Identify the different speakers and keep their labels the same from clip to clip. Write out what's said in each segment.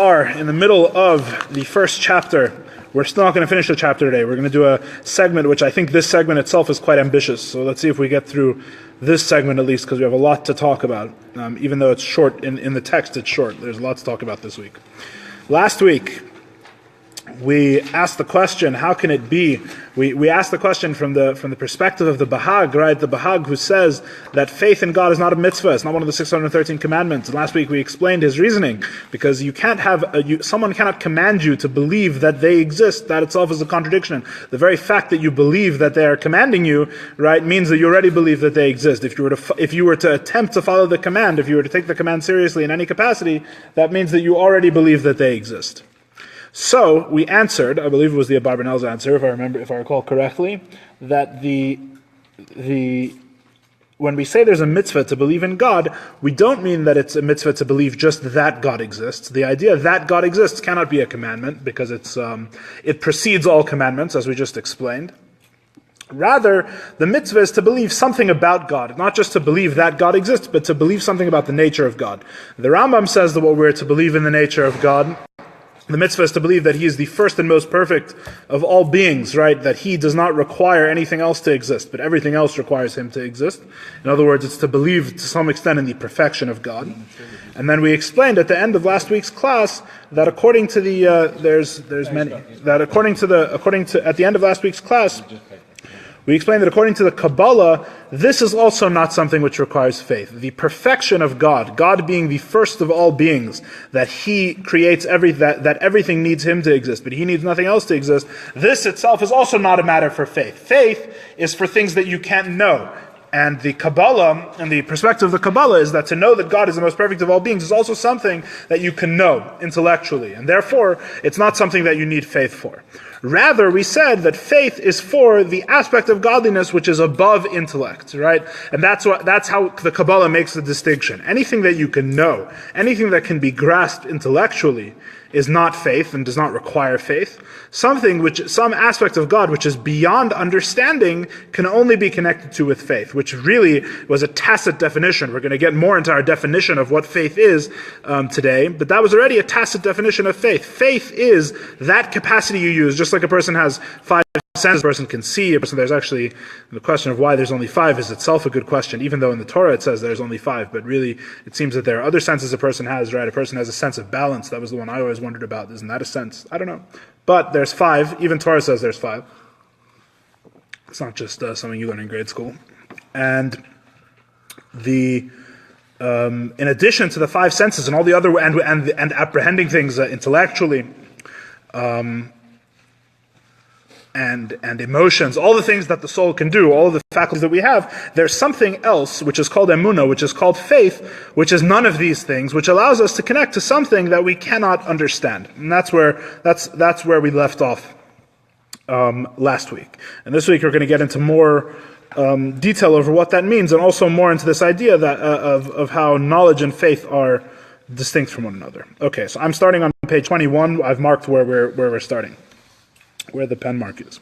Speaker 1: are in the middle of the first chapter. We're still not going to finish the chapter today. We're going to do a segment, which I think this segment itself is quite ambitious. So let's see if we get through this segment at least, because we have a lot to talk about. Even though it's short, in the text it's short. There's a lot to talk about this week. Last week, we asked the question, how can it be? We asked the question from the perspective of the Bahag, right? The Bahag who says that faith in God is not a mitzvah, it's not one of the 613 commandments. And last week we explained his reasoning, because you can't have someone cannot command you to believe that they exist. That itself is a contradiction. The very fact that you believe that they are commanding you, right, means that you already believe that they exist. If you were to attempt to follow the command, if you were to take the command seriously in any capacity, that means that you already believe that they exist. So we answered, I believe it was the Abarbanel's answer, if I recall correctly, that when we say there's a mitzvah to believe in God, we don't mean that it's a mitzvah to believe just that God exists. The idea that God exists cannot be a commandment, because it precedes all commandments, as we just explained. Rather, the mitzvah is to believe something about God, not just to believe that God exists, but to believe something about the nature of God. The Rambam says that what we're to believe in the nature of God, the mitzvah is to believe that He is the first and most perfect of all beings, right? That He does not require anything else to exist, but everything else requires Him to exist. In other words, it's to believe to some extent in the perfection of God. And then we explained at the end of last week's class that according to the at the end of last week's class, we explained that according to the Kabbalah, this is also not something which requires faith. The perfection of God, God being the first of all beings, that He creates that everything needs Him to exist, but He needs nothing else to exist, this itself is also not a matter for faith. Faith is for things that you can't know. And the Kabbalah, and the perspective of the Kabbalah, is that to know that God is the most perfect of all beings is also something that you can know intellectually. And therefore, it's not something that you need faith for. Rather, we said that faith is for the aspect of godliness which is above intellect, right? And that's how the Kabbalah makes the distinction. Anything that you can know, anything that can be grasped intellectually, is not faith and does not require faith. Some aspect of God which is beyond understanding can only be connected to with faith, which really was a tacit definition. We're going to get more into our definition of what faith is today, but that was already a tacit definition of faith. Faith is that capacity you use, just like a person has 5 senses, a person can see, there's actually, the question of why there's only 5 is itself a good question, even though in the Torah it says there's only 5, but really it seems that there are other senses a person has, right? A person has a sense of balance. That was the one I always wondered about. Isn't that a sense? I don't know. But there's 5. Even Torah says there's 5. It's not just something you learn in grade school. And in addition to the 5 senses and all the other, and apprehending things intellectually, and emotions, all the things that the soul can do, all the faculties that we have, there's something else which is called emunah, which is called faith, which is none of these things, which allows us to connect to something that we cannot understand. And that's where we left off last week. And this week we're going to get into more detail over what that means, and also more into this idea that of how knowledge and faith are distinct from one another. Okay, so I'm starting on page 21. I've marked where we're starting, where the pen mark is.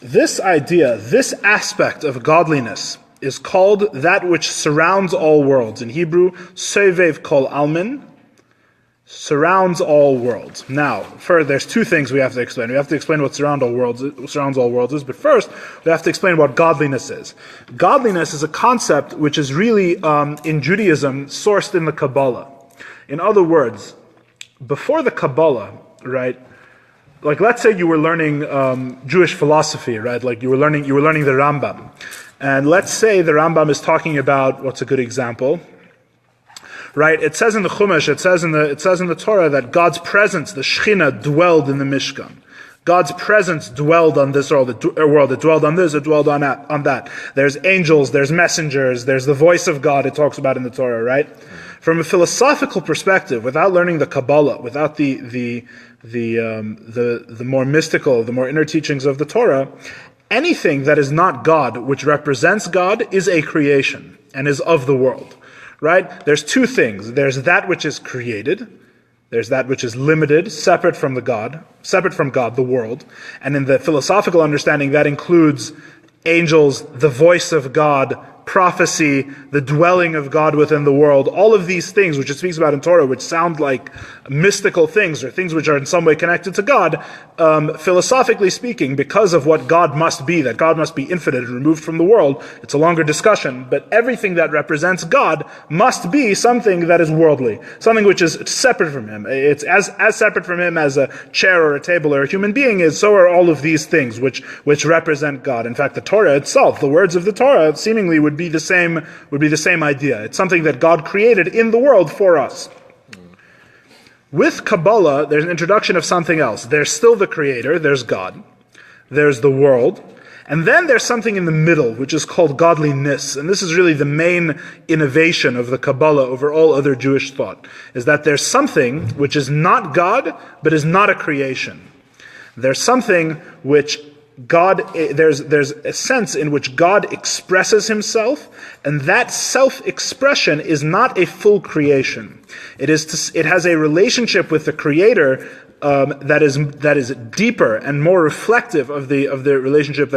Speaker 1: This idea, this aspect of godliness is called that which surrounds all worlds. In Hebrew, sevev kol almin, surrounds all worlds. Now, there's 2 things we have to explain. We have to explain what surrounds all worlds is, but first, we have to explain what godliness is. Godliness is a concept which is really, in Judaism, sourced in the Kabbalah. In other words, before the Kabbalah, right, like let's say you were learning Jewish philosophy, right, like you were learning the Rambam. And let's say the Rambam is talking about, what's a good example? Right, it says in the Chumash, it says in the Torah that God's presence, the Shechina, dwelled in the Mishkan. God's presence dwelled on this world. It dwelled on this, it dwelled on that. There's angels, there's messengers, there's the voice of God it talks about in the Torah, right? From a philosophical perspective, without learning the Kabbalah, without the more mystical, the more inner teachings of the Torah, anything that is not God, which represents God, is a creation and is of the world. Right? There's 2 things. There's that which is created. There's that which is limited, separate from God, the world. And in the philosophical understanding, that includes angels, the voice of God, prophecy, the dwelling of God within the world, all of these things which it speaks about in Torah, which sound like mystical things or things which are in some way connected to God, philosophically speaking, because of what God must be, that God must be infinite and removed from the world, it's a longer discussion, but everything that represents God must be something that is worldly, something which is separate from Him. It's as separate from Him as a chair or a table or a human being is, so are all of these things which represent God. In fact, the Torah itself, the words of the Torah, seemingly would be the same idea. It's something that God created in the world for us. With Kabbalah, there's an introduction of something else. There's still the Creator, there's God, there's the world, and then there's something in the middle, which is called godliness. And this is really the main innovation of the Kabbalah over all other Jewish thought, is that there's something which is not God, but is not a creation. There's something which there's a sense in which God expresses Himself, and that self-expression is not a full creation. It has a relationship with the Creator that is deeper and more reflective of the relationship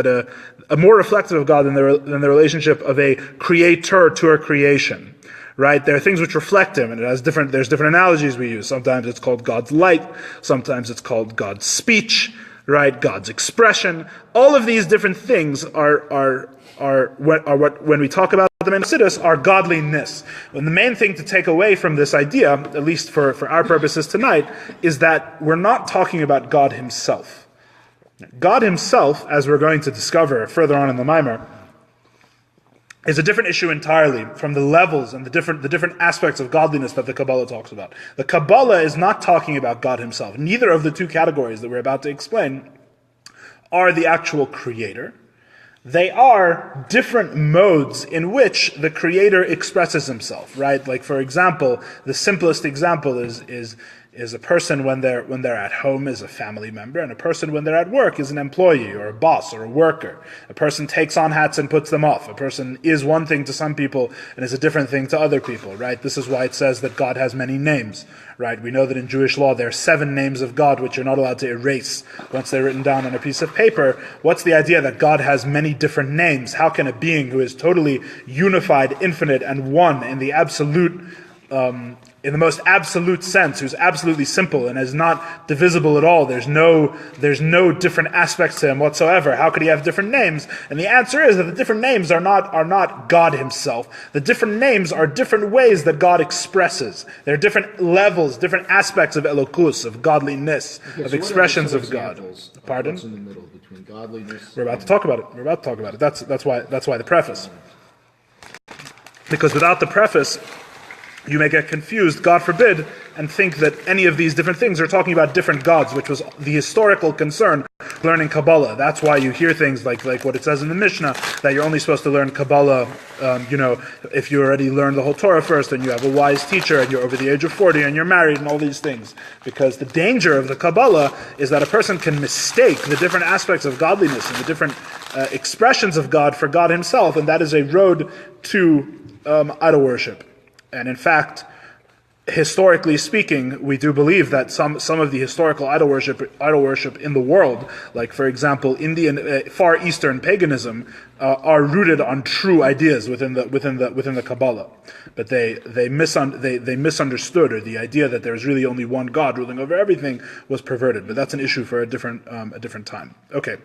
Speaker 1: more reflective of God than the relationship of a creator to a creation. Right? There are things which reflect Him, and there's different analogies we use. Sometimes it's called God's light, sometimes it's called God's speech, right? God's expression. All of these different things are what, when we talk about them in Chassidus, are godliness. And the main thing to take away from this idea, at least for our purposes tonight, is that we're not talking about God Himself. God Himself, as we're going to discover further on in the Maimer, is a different issue entirely from the levels and the different aspects of godliness that the Kabbalah talks about. The Kabbalah is not talking about God Himself. Neither of the two categories that we're about to explain are the actual Creator. They are different modes in which the Creator expresses Himself, right? Like, for example, the simplest example is a person when they're at home is a family member, and a person when they're at work is an employee or a boss or a worker. A person takes on hats and puts them off. A person is one thing to some people and is a different thing to other people, right? This is why it says that God has many names, right? We know that in Jewish law there are 7 names of God which you're not allowed to erase once they're written down on a piece of paper. What's the idea that God has many different names? How can a being who is totally unified, infinite, and one in the absolute in the most absolute sense, who's absolutely simple and is not divisible at all, there's no different aspects to Him whatsoever, how could He have different names? And the answer is that the different names are not God Himself. The different names are different ways that God expresses. They're different levels, different aspects of elokus, of godliness, of expressions of God. Pardon?
Speaker 2: What's in the middle between godliness?
Speaker 1: We're about to talk about it. That's why the preface. Because without the preface, you may get confused, God forbid, and think that any of these different things are talking about different gods, which was the historical concern learning Kabbalah. That's why you hear things like what it says in the Mishnah, that you're only supposed to learn Kabbalah, if you already learned the whole Torah first, and you have a wise teacher, and you're over the age of 40, and you're married, and all these things. Because the danger of the Kabbalah is that a person can mistake the different aspects of godliness and the different expressions of God for God Himself, and that is a road to idol worship. And in fact, historically speaking, we do believe that some of the historical idol worship in the world, like for example Indian Far Eastern paganism, are rooted on true ideas within the Kabbalah. But they misunderstood, or the idea that there's really only one God ruling over everything was perverted. But that's an issue for a different time. Okay.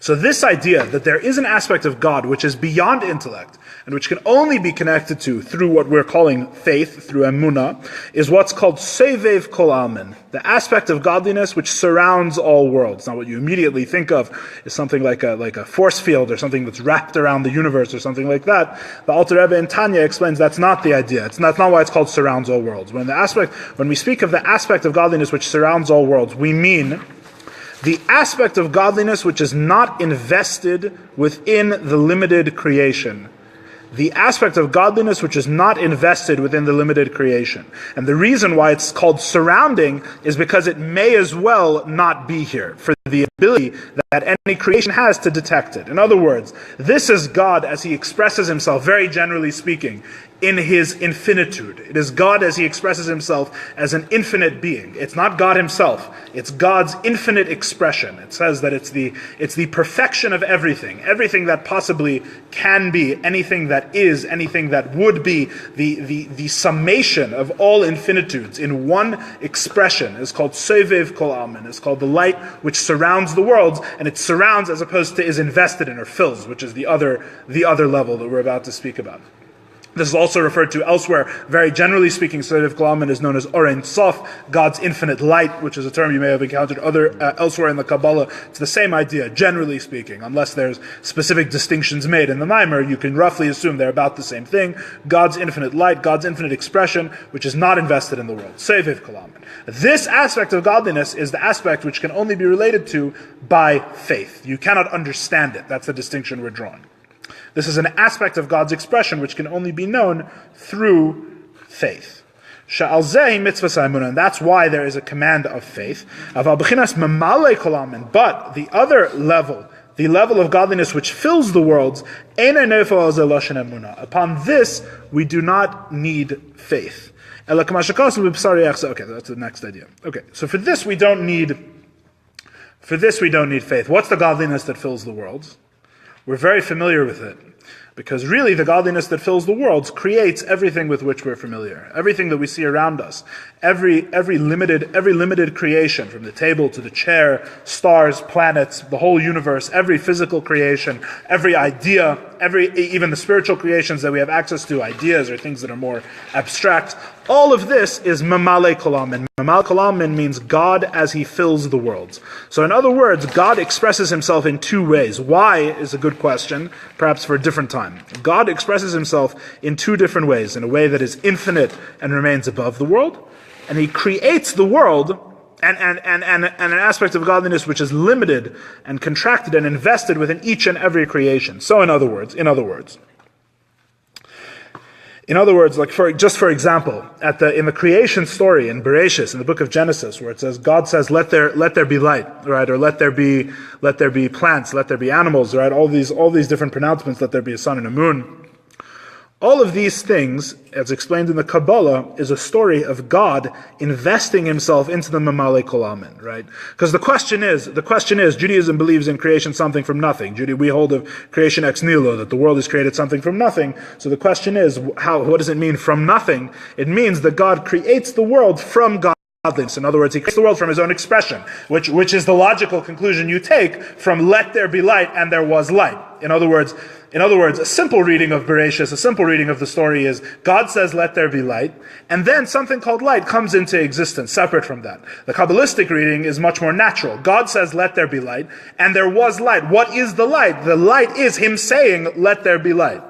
Speaker 1: So this idea that there is an aspect of God which is beyond intellect and which can only be connected to through what we're calling faith, through emunah, is what's called sevev kol almin, the aspect of godliness which surrounds all worlds. Now, what you immediately think of is something like a force field or something that's wrapped around the universe or something like that. The Alter Rebbe in Tanya explains that's not the idea. That's not why it's called surrounds all worlds. When we speak of the aspect of godliness which surrounds all worlds, we mean the aspect of godliness which is not invested within the limited creation. The aspect of godliness which is not invested within the limited creation. And the reason why it's called surrounding is because it may as well not be here. For the ability that any creation has to detect it. In other words, this is God as he expresses himself, very generally speaking, in his infinitude. It is God as he expresses himself as an infinite being. It's not God himself. It's God's infinite expression. It says that it's the perfection of everything. Everything that possibly can be, anything that is, anything that would be, the summation of all infinitudes in one expression is called Sovev Kol Almin. It's called the light which surrounds the worlds, and it surrounds as opposed to is invested in or fills, which is the other level that we're about to speak about. This is also referred to elsewhere. Very generally speaking, Sovev Kol Almin is known as Oren Sof, God's infinite light, which is a term you may have encountered elsewhere in the Kabbalah. It's the same idea, generally speaking. Unless there's specific distinctions made in the Mimer, you can roughly assume they're about the same thing. God's infinite light, God's infinite expression, which is not invested in the world. Sovev Kol Almin. This aspect of godliness is the aspect which can only be related to by faith. You cannot understand it. That's the distinction we're drawing. This is an aspect of God's expression which can only be known through faith. And that's why there is a command of faith. But the other level, the level of godliness which fills the worlds, upon this we do not need faith. Okay, that's the next idea. Okay, so for this we don't need faith. What's the godliness that fills the worlds? We're very familiar with it, because really the godliness that fills the worlds creates everything with which we're familiar, everything that we see around us, every limited creation, from the table to the chair, stars, planets, the whole universe, every physical creation, every idea, even the spiritual creations that we have access to, ideas or things that are more abstract. All of this is mamale kol almin. Mamale kol almin means God as he fills the worlds. So in other words, God expresses himself in two ways. Why is a good question, perhaps for a different time. God expresses himself in two different ways, in a way that is infinite and remains above the world, and he creates the world and an aspect of godliness which is limited and contracted and invested within each and every creation. So in other words, like for example, in the creation story in Bereshis, in the book of Genesis, where it says God says, "Let there be light," right, or let there be plants, let there be animals, right? All these different pronouncements. Let there be a sun and a moon. All of these things, as explained in the Kabbalah, is a story of God investing himself into the mamale kol almin, right? Because the question is, Judaism believes in creation something from nothing. We hold of creation ex nihilo, that the world is created something from nothing. So the question is, what does it mean from nothing? It means that God creates the world from God. In other words, he creates the world from his own expression, which is the logical conclusion you take from "let there be light" and "there was light." In other words, a simple reading of Bereshis, a simple reading of the story is God says, "Let there be light," and then something called light comes into existence, separate from that. The Kabbalistic reading is much more natural. God says, "Let there be light," and there was light. What is the light? The light is him saying, "Let there be light."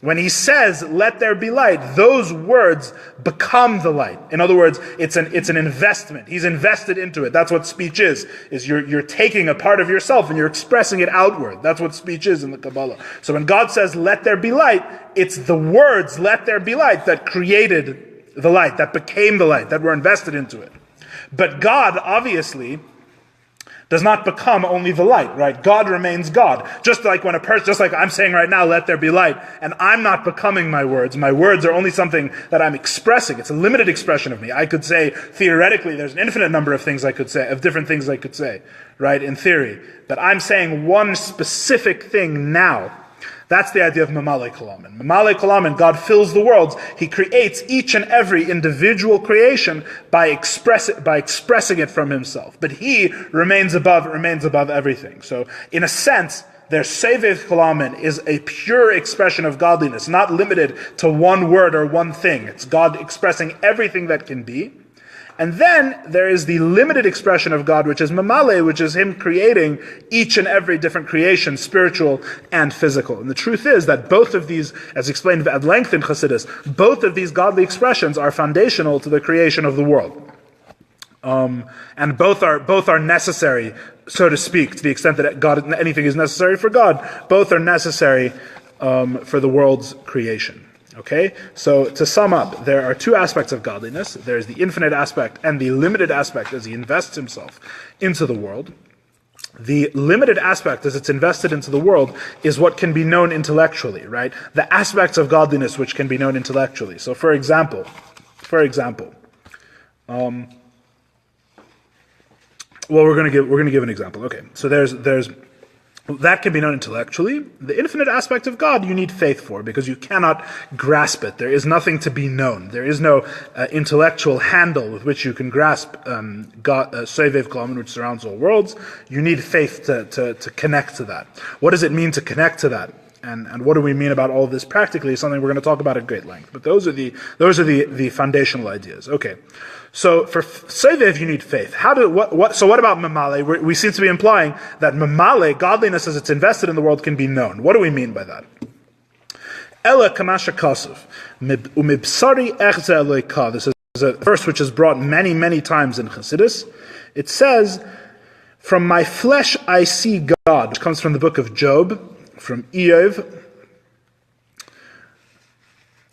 Speaker 1: When he says, "Let there be light," those words become the light. In other words, it's an investment. He's invested into it. That's what speech is you're taking a part of yourself and you're expressing it outward. That's what speech is in the Kabbalah. So when God says, "Let there be light," it's the words, "Let there be light," that created the light, that became the light, that were invested into it. But God, obviously, does not become only the light, right? God remains God. Just like I'm saying right now, "Let there be light," and I'm not becoming my words. My words are only something that I'm expressing. It's a limited expression of me. I could say, theoretically, there's an infinite number of things I could say, of different things I could say, right, in theory. But I'm saying one specific thing now. That's the idea of mamale kol almin. Mamale kol almin, God fills the worlds. He creates each and every individual creation by expressing it from himself. But he remains above everything. So, in a sense, their Sovev Kol Almin is a pure expression of godliness, not limited to one word or one thing. It's God expressing everything that can be. And then there is the limited expression of God, which is mamale, which is him creating each and every different creation, spiritual and physical. And the truth is that both of these, as explained at length in Chassidus, both of these godly expressions are foundational to the creation of the world. And both are necessary, so to speak, to the extent that anything is necessary for God. Both are necessary for the world's creation. Okay, so to sum up, there are two aspects of godliness. There is the infinite aspect and the limited aspect as he invests himself into the world. The limited aspect, as it's invested into the world, is what can be known intellectually, right? The aspects of godliness which can be known intellectually. So, for example, we're going to give an example. Okay, so there's that can be known intellectually. The infinite aspect of God you need faith for, because you cannot grasp it. There is nothing to be known. There is no intellectual handle with which you can grasp God, Sovev Klam, which surrounds all worlds. You need faith to connect to that. What does it mean to connect to that? And what do we mean about all of this practically is something we're going to talk about at great length. But those are the foundational ideas. Okay. So for Sovev, you need faith. So what about Mamale? We seem to be implying that Mamale, godliness as it's invested in the world, can be known. What do we mean by that? Ella Kamasha Kasuf. Umibsari Echze Eloika. This is a verse which is brought many, many times in Chassidus. It says, "From my flesh I see God," which comes from the book of Job, from Eov,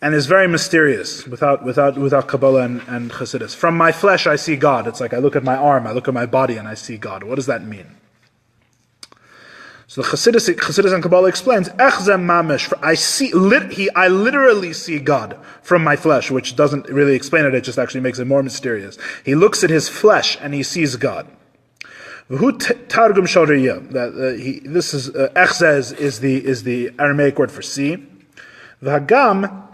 Speaker 1: and is very mysterious without Kabbalah and Chassidus. From my flesh I see God. It's like I look at my arm, I look at my body, and I see God. What does that mean? So the Chassidus and Kabbalah explains, Echzem mamish, I literally see God from my flesh, which doesn't really explain it, it just actually makes it more mysterious. He looks at his flesh and he sees God. Targum Shoriyah. This is Echzeh is the Aramaic word for see. V'hagam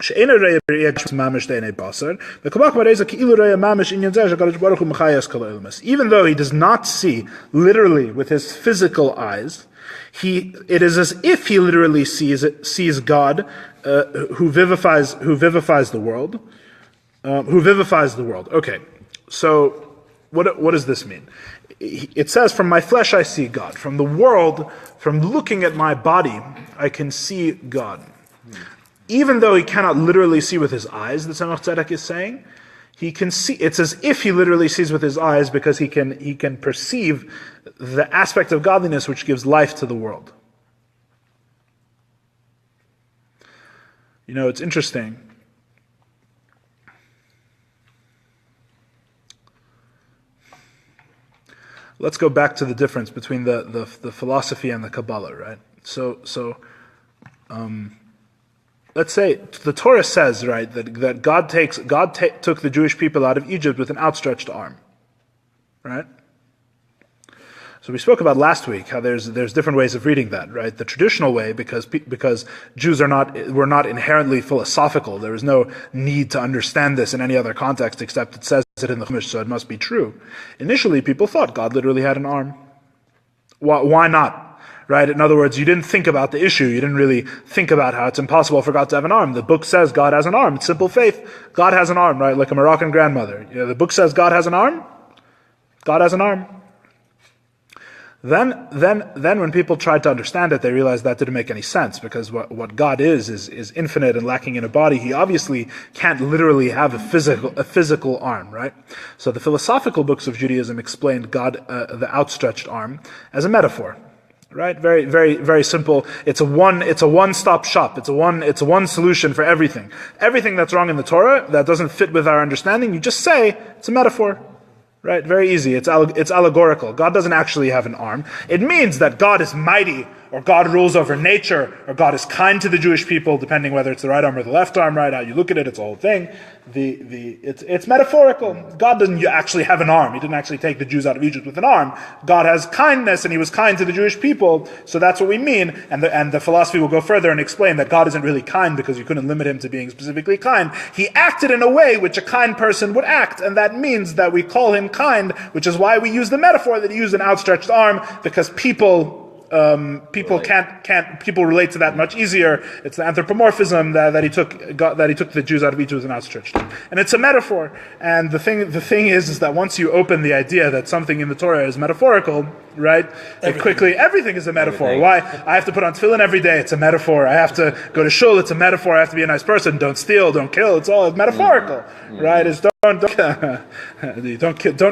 Speaker 1: she'ena reya b'riyah mamish de'enei basar. V'kabak b'reisa ki'ilu reya mamish inyan zeh shakadosh baruch hu mechayas kol ha'olam. Even though he does not see literally with his physical eyes, it is as if he literally sees God, who vivifies the world, Okay, so what does this mean? It says, "From my flesh I see God." From the world, from looking at my body, I can see God. Even though he cannot literally see with his eyes, the Tzemach Tzedek is saying, he can see. It's as if he literally sees with his eyes, because he can perceive the aspect of godliness which gives life to the world. You know, it's interesting. Let's go back to the difference between the philosophy and the Kabbalah, right? So let's say the Torah says, right, that God took the Jewish people out of Egypt with an outstretched arm, right? So we spoke about last week how there's different ways of reading that, right? The traditional way, because Jews were not inherently philosophical. There was no need to understand this in any other context except it says it in the Chumash, so it must be true. Initially, people thought God literally had an arm. Why not? Right? In other words, you didn't think about the issue. You didn't really think about how it's impossible for God to have an arm. The book says God has an arm. It's simple faith. God has an arm, right? Like a Moroccan grandmother. You know, the book says God has an arm. God has an arm. Then when people tried to understand it, they realized that didn't make any sense, because what God is infinite and lacking in a body. He obviously can't literally have a physical arm, right? So the philosophical books of Judaism explained God, the outstretched arm, as a metaphor, right? Very, very, very simple. It's a one-stop shop. It's a one solution for everything. Everything that's wrong in the Torah that doesn't fit with our understanding, you just say it's a metaphor. Right, very easy. It's allegorical. God doesn't actually have an arm. It means that God is mighty, or God rules over nature, or God is kind to the Jewish people, depending whether it's the right arm or the left arm, right? How you look at it, it's a whole thing. It's metaphorical. God doesn't actually have an arm. He didn't actually take the Jews out of Egypt with an arm. God has kindness, and he was kind to the Jewish people, so that's what we mean. And the philosophy will go further and explain that God isn't really kind because you couldn't limit him to being specifically kind. He acted in a way which a kind person would act, and that means that we call him kind, which is why we use the metaphor that he used an outstretched arm, because people relate to that much easier. It's the anthropomorphism that he took the Jews out of Egypt with an outstretched arm, and it's a metaphor. And the thing is that once you open the idea that something in the Torah is metaphorical, right? Everything is a metaphor.
Speaker 2: Everything.
Speaker 1: Why? I have to put on tefillin every day. It's a metaphor. I have to go to shul. It's a metaphor. I have to be a nice person. Don't steal. Don't kill. It's all metaphorical, right? It's don't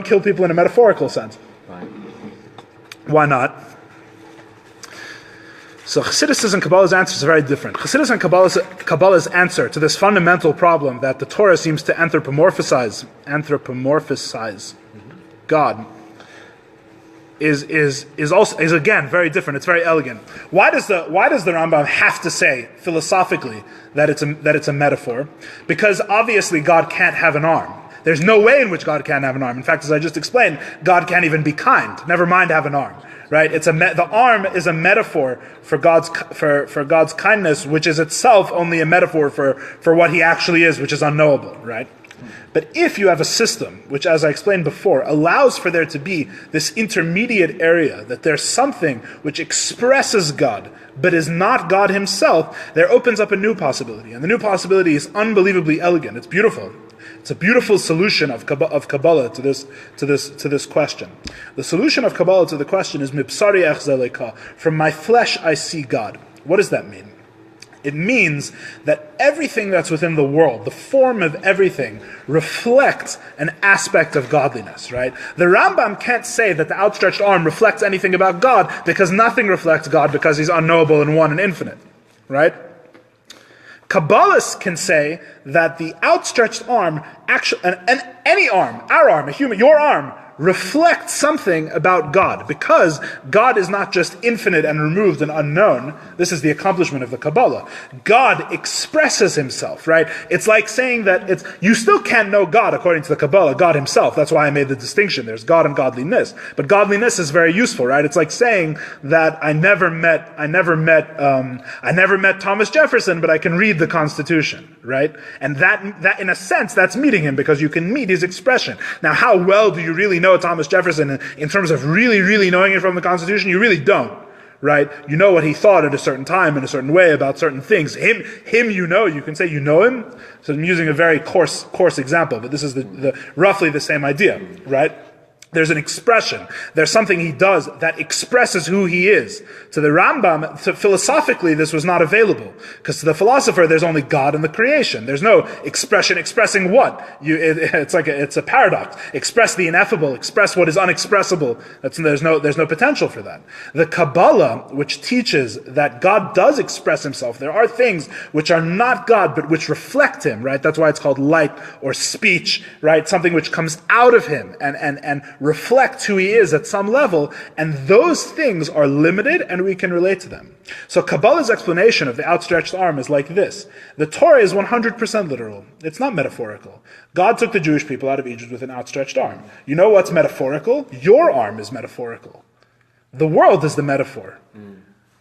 Speaker 1: kill people in a metaphorical sense.
Speaker 2: Right.
Speaker 1: Why not? So Chassidus and Kabbalah's answers are very different. Chassidus and Kabbalah's answer to this fundamental problem that the Torah seems to anthropomorphize God. is again very different. It's very elegant. Why does the Rambam have to say philosophically that it's a metaphor? Because obviously God can't have an arm. There's no way in which God can't have an arm. In fact, as I just explained, God can't even be kind. Never mind have an arm. Right? The arm is a metaphor for God's kindness, which is itself only a metaphor for what He actually is, which is unknowable. Right? But if you have a system, which, as I explained before, allows for there to be this intermediate area, that there's something which expresses God, but is not God Himself, there opens up a new possibility. And the new possibility is unbelievably elegant. It's beautiful. It's a beautiful solution of Kabbalah to this question. The solution of Kabbalah to the question is Mibsari echzeh leka. From my flesh I see God. What does that mean? It means that everything that's within the world, the form of everything, reflects an aspect of godliness, right? The Rambam can't say that the outstretched arm reflects anything about God, because nothing reflects God, because He's unknowable and one and infinite, right? Kabbalists can say that the outstretched arm, and any arm, our arm, a human, your arm, reflects something about God, because God is not just infinite and removed and unknown. This is the accomplishment of the Kabbalah. God expresses Himself, right? It's like saying that you still can't know God according to the Kabbalah, God Himself. That's why I made the distinction. There's God and godliness. But godliness is very useful, right? It's like saying that I never met Thomas Jefferson, but I can read the Constitution, right? And that in a sense, that's meeting him, because you can meet his expression. Now, how well do you really know Thomas Jefferson in terms of really, really knowing it from the Constitution? You really don't, right? You know what he thought at a certain time in a certain way about certain things. Him, you can say you know him. So I'm using a very coarse example, but this is the roughly the same idea, right? There's an expression. There's something he does that expresses who he is. To the Rambam, philosophically, this was not available. Because to the philosopher, there's only God and the creation. There's no expression expressing what? It's a paradox. Express the ineffable. Express what is unexpressible. There's no potential for that. The Kabbalah, which teaches that God does express Himself, there are things which are not God, but which reflect Him, right? That's why it's called light or speech, right? Something which comes out of Him and reflects who He is at some level, and those things are limited and we can relate to them. So Kabbalah's explanation of the outstretched arm is like this. The Torah is 100% literal. It's not metaphorical. God took the Jewish people out of Egypt with an outstretched arm. You know what's metaphorical? Your arm is metaphorical. The world is the metaphor.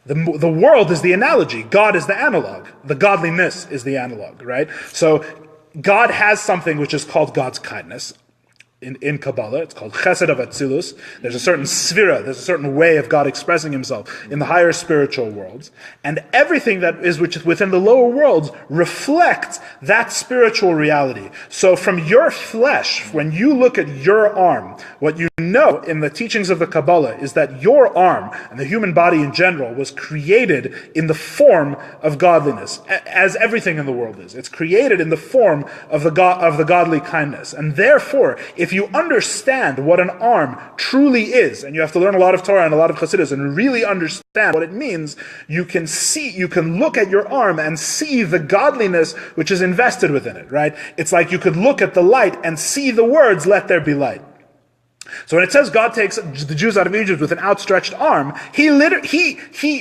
Speaker 1: The world is the analogy. God is the analog. The godliness is the analog, right? So God has something which is called God's kindness. In Kabbalah, it's called Chesed of Atzilus. There's a certain sphera, there's a certain way of God expressing Himself in the higher spiritual worlds. And everything that is within the lower worlds reflects that spiritual reality. So from your flesh, when you look at your arm, what you know in the teachings of the Kabbalah is that your arm, and the human body in general, was created in the form of godliness, as everything in the world is. It's created in the form of the godly kindness. And therefore, if you understand what an arm truly is, and you have to learn a lot of Torah and a lot of Chassidus and really understand what it means, you can look at your arm and see the godliness which is invested within it, right? It's like you could look at the light and see the words, "Let there be light." So when it says God takes the Jews out of Egypt with an outstretched arm, He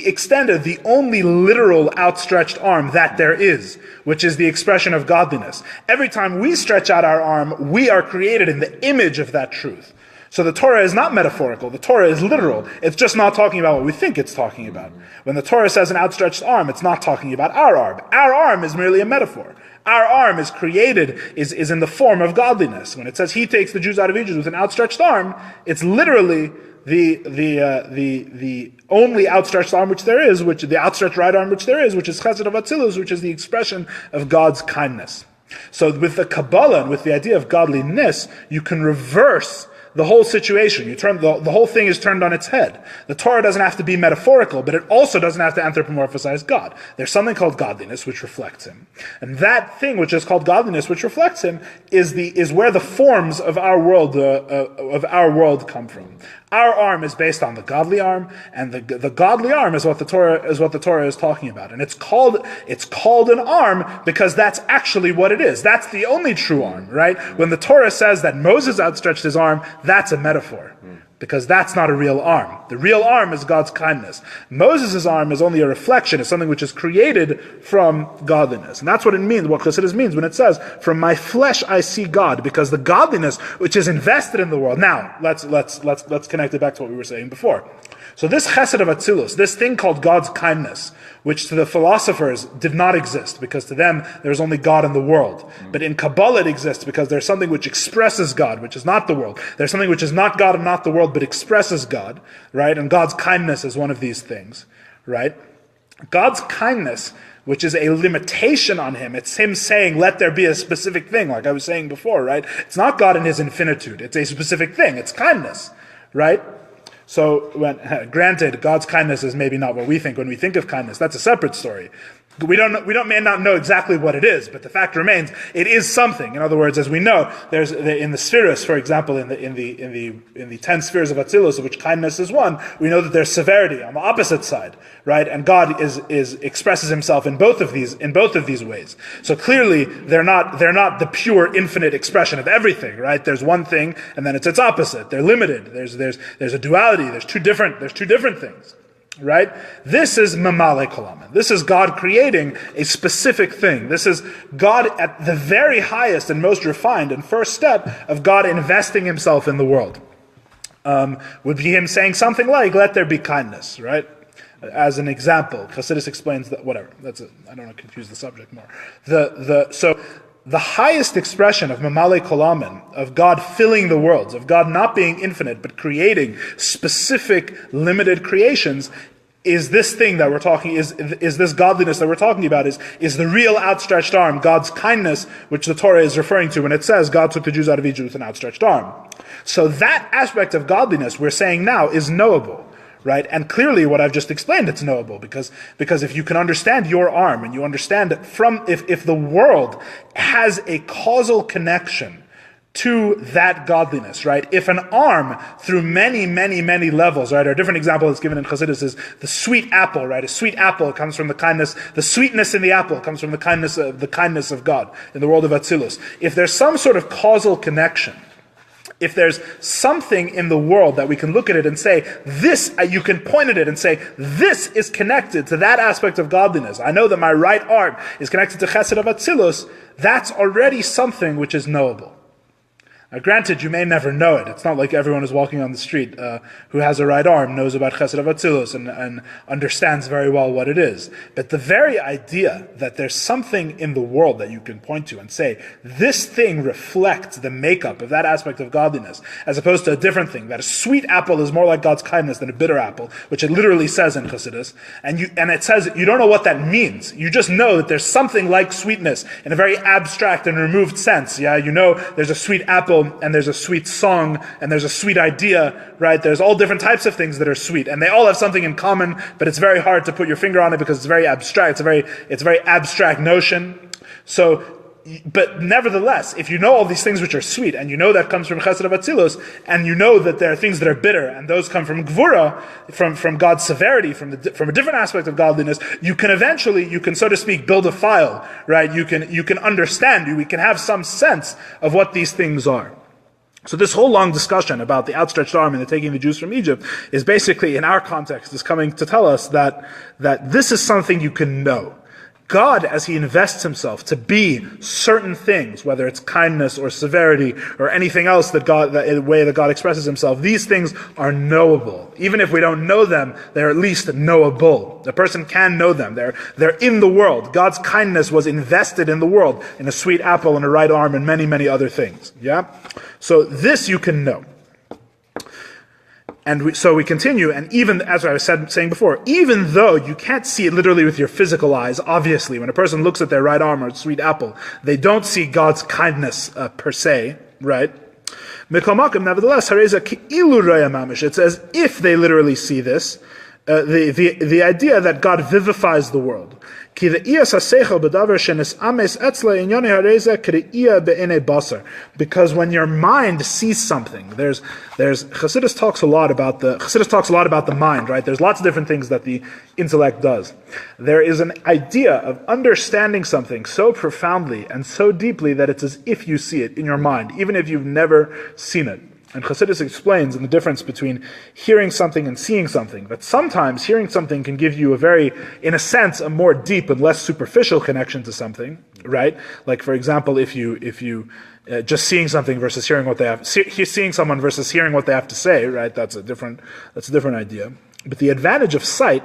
Speaker 1: extended the only literal outstretched arm that there is, which is the expression of godliness. Every time we stretch out our arm, we are created in the image of that truth. So the Torah is not metaphorical. The Torah is literal. It's just not talking about what we think it's talking about. When the Torah says an outstretched arm, it's not talking about our arm. Our arm is merely a metaphor. Our arm is created, is in the form of godliness. When it says He takes the Jews out of Egypt with an outstretched arm, it's literally the only outstretched arm which there is, the outstretched right arm which there is, which is Chesed of Atzilus, which is the expression of God's kindness. So with the Kabbalah and with the idea of godliness, you can reverse the whole situation. You turn the whole thing is turned on its head. The Torah doesn't have to be metaphorical, but it also doesn't have to anthropomorphize God. There's something called godliness which reflects Him, and that thing which is called godliness which reflects Him is where the forms of our world come from. Our arm is based on the godly arm, and the godly arm is what the Torah is talking about, and it's called an arm because that's actually what it is. That's the only true arm, right? When the Torah says that Moses outstretched his arm, that's a metaphor. because that's not a real arm. The real arm is God's kindness. Moses' arm is only a reflection, it's something which is created from godliness. And that's what it means, what Chassidus means when it says, from my flesh I see God, because the godliness which is invested in the world. Now, let's connect it back to what we were saying before. So this chesed of Atzilus, this thing called God's kindness, which to the philosophers did not exist, because to them there's only God in the world. But in Kabbalah it exists because there's something which expresses God, which is not the world. There's something which is not God and not the world, but expresses God, right? And God's kindness is one of these things, right? God's kindness, which is a limitation on him. It's him saying, let there be a specific thing, like I was saying before, right? It's not God in his infinitude. It's a specific thing. It's kindness, right? So, granted, God's kindness is maybe not what we think when we think of kindness. That's a separate story. We may not know exactly what it is, but the fact remains, it is something. In other words, as we know, there's in the spheres, for example, in the 10 spheres of Atzilus, of which kindness is one, we know that there's severity on the opposite side, right? And God expresses himself in both of these ways. So clearly, they're not the pure infinite expression of everything, right? There's one thing, and then it's its opposite. They're limited. There's a duality. There's two different things. Right? This is mamale kolamen. This is God creating a specific thing. This is God at the very highest and most refined and first step of God investing himself in the world. Would be him saying something like, let there be kindness, right? As an example, Chassidus explains that, whatever. I don't want to confuse the subject more. So the highest expression of mamale kolamen, of God filling the worlds, of God not being infinite, but creating specific, limited creations, is this thing that we're talking, is this godliness that we're talking about, is the real outstretched arm, God's kindness, which the Torah is referring to when it says God took the Jews out of Egypt with an outstretched arm. So that aspect of godliness we're saying now is knowable. Right? And clearly what I've just explained, it's knowable, because if you can understand your arm, and you understand that if the world has a causal connection to that godliness, right? If an arm, through many, many, many levels, right? Or a different example that's given in Chassidus is the sweet apple, right? A sweet apple comes from the kindness, the sweetness in the apple comes from the kindness of God in the world of Atzilus. If there's some sort of causal connection, if there's something in the world that we can look at it and say, this, you can point at it and say, this is connected to that aspect of godliness. I know that my right arm is connected to Chesed of Atzilus. That's already something which is knowable. Now, granted, you may never know it. It's not like everyone who's walking on the street who has a right arm knows about Chesed of Atzilus and understands very well what it is. But the very idea that there's something in the world that you can point to and say, this thing reflects the makeup of that aspect of godliness, as opposed to a different thing, that a sweet apple is more like God's kindness than a bitter apple, which it literally says in Chassidus, and it says you don't know what that means. You just know that there's something like sweetness in a very abstract and removed sense. Yeah, you know there's a sweet apple, and there's a sweet song, and there's a sweet idea, right? There's all different types of things that are sweet, and they all have something in common, but it's very hard to put your finger on it because it's very abstract. It's a very abstract notion. So, but nevertheless, if you know all these things which are sweet, and you know that comes from Chesed of Atzilus, and you know that there are things that are bitter, and those come from Gvura, from God's severity, from a different aspect of godliness, you can so to speak build a file, right? You can understand, we can have some sense of what these things are. So this whole long discussion about the outstretched arm and the taking the Jews from Egypt is basically, in our context, is coming to tell us that this is something you can know. God, as he invests himself to be certain things, whether it's kindness or severity or anything else the way that God expresses himself, these things are knowable. Even if we don't know them, they're at least knowable. A person can know them. They're in the world. God's kindness was invested in the world, in a sweet apple and a right arm and many, many other things. Yeah? So this you can know. And so we continue, and even, as I was saying before, even though you can't see it literally with your physical eyes, obviously, when a person looks at their right arm or sweet apple, they don't see God's kindness per se, right? Nevertheless, it's as if they literally see this, the idea that God vivifies the world. Because when your mind sees something, Chassidus talks a lot about the mind, right? There's lots of different things that the intellect does. There is an idea of understanding something so profoundly and so deeply that it's as if you see it in your mind, even if you've never seen it. And Chassidus explains in the difference between hearing something and seeing something, that sometimes hearing something can give you a very, in a sense, a more deep and less superficial connection to something, right? Like, for example, if you just seeing something versus hearing what they have, seeing someone versus hearing what they have to say, right? That's a different idea. But the advantage of sight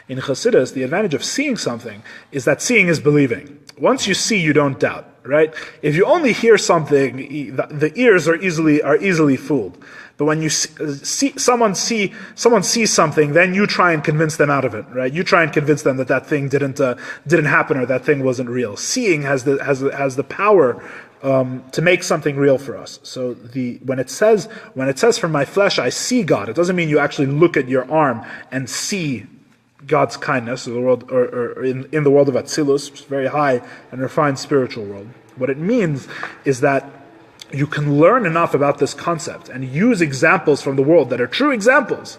Speaker 1: in Chassidus, the advantage of seeing something is that seeing is believing. Once you see, you don't doubt, right? If you only hear something, the ears are easily fooled. But when you someone sees something, then you try and convince them out of it, right? You try and convince them that thing didn't happen or that thing wasn't real. Seeing has the power to make something real for us. So when it says from my flesh I see God, it doesn't mean you actually look at your arm and see God's kindness, in the world of Atzilus, which is very high and refined spiritual world. What it means is that you can learn enough about this concept and use examples from the world that are true examples,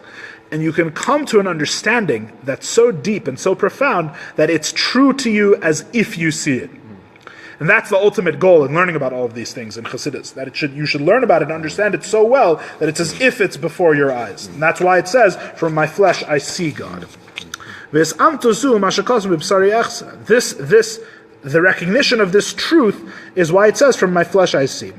Speaker 1: and you can come to an understanding that's so deep and so profound that it's true to you as if you see it. And that's the ultimate goal in learning about all of these things in Chassidus, that you should learn about it and understand it so well that it's as if it's before your eyes. And that's why it says, from my flesh I see God. The recognition of this truth is why it says, from my flesh I see.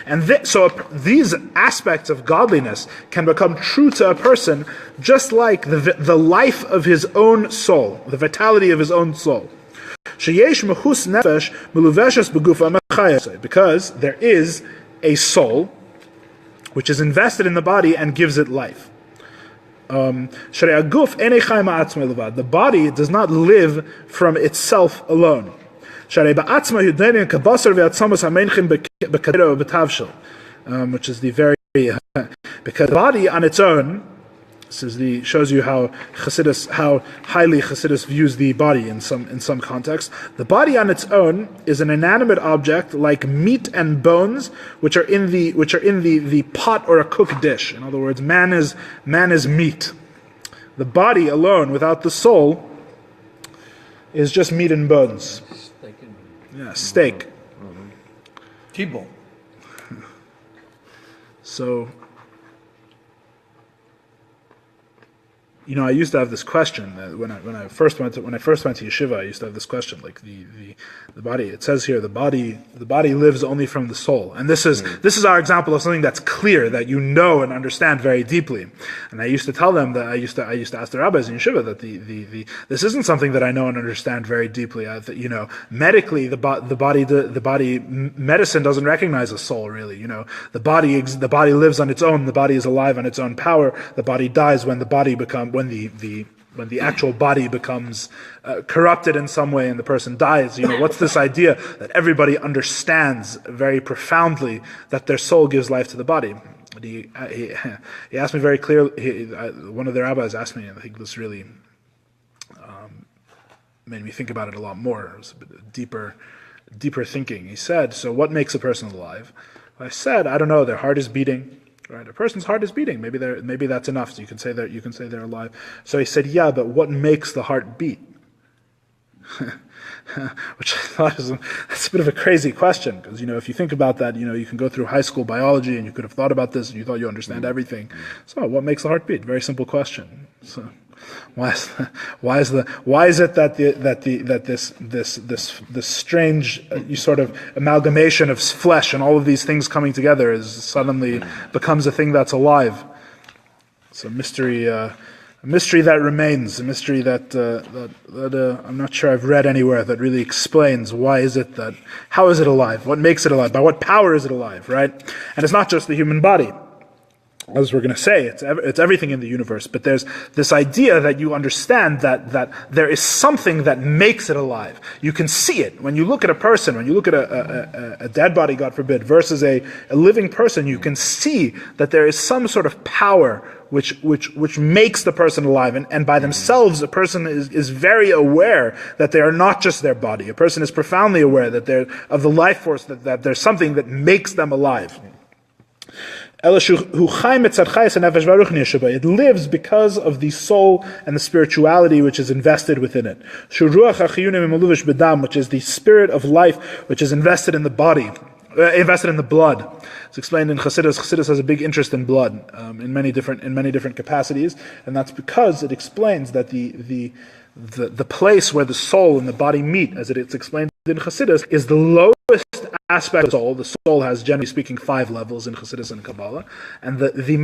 Speaker 1: And so these aspects of godliness can become true to a person just like the life of his own soul, the vitality of his own soul. Because there is a soul which is invested in the body and gives it life. The body does not live from itself alone. Which is the very because the body on its own. Shows you how highly Chassidus views the body in some context. The body on its own is an inanimate object like meat and bones, which are in the pot or a cooked dish. In other words, man is meat. The body alone, without the soul, is just meat and bones. Steak.
Speaker 3: T-bone.
Speaker 1: So, I used to have this question when I first went to yeshiva. I used to have this question, like the body. It says here the body lives only from the soul, and this is our example of something that's clear, that you know and understand very deeply. And I used to tell them that I used to ask the rabbis in yeshiva that this isn't something that I know and understand very deeply. Medically, the body medicine doesn't recognize a soul really. The body lives on its own. The body is alive on its own power. The body dies when when the actual body becomes corrupted in some way and the person dies. What's this idea that everybody understands very profoundly that their soul gives life to the body? He asked me very clearly. One of the rabbis asked me, and I think this really made me think about it a lot more. It was a bit deeper thinking. He said, "So what makes a person alive?" I said, "I don't know. Their heart is beating." Right, a person's heart is beating. Maybe that's enough. So you can say they're alive. So he said, "Yeah, but what makes the heart beat?" Which I thought that's a bit of a crazy question, because if you think about that, you can go through high school biology and you could have thought about this and you thought you understand everything. So what makes the heart beat? Very simple question. So why is it that this strange sort of amalgamation of flesh and all of these things coming together suddenly becomes a thing that's alive? It's a mystery that remains, a mystery that I'm not sure I've read anywhere that really explains how is it alive? What makes it alive? By what power is it alive, right? And it's not just the human body. As we're going to say, it's everything in the universe, but there's this idea that you understand that there is something that makes it alive. You can see it. When you look at a person, when you look at a dead body, God forbid, versus a living person, you can see that there is some sort of power which makes the person alive. And by themselves, a person is very aware that they are not just their body. A person is profoundly aware that of the life force, that there's something that makes them alive. It lives because of the soul and the spirituality which is invested within it. Which is the spirit of life which is invested in the body. invested in the blood. It's explained in Chassidus. Chassidus has a big interest in blood in many different capacities, and that's because it explains that the place where the soul and the body meet, as it's explained in Chassidus, is the lowest aspect of the soul. The soul has, generally speaking, 5 levels in Chassidus and Kabbalah, and the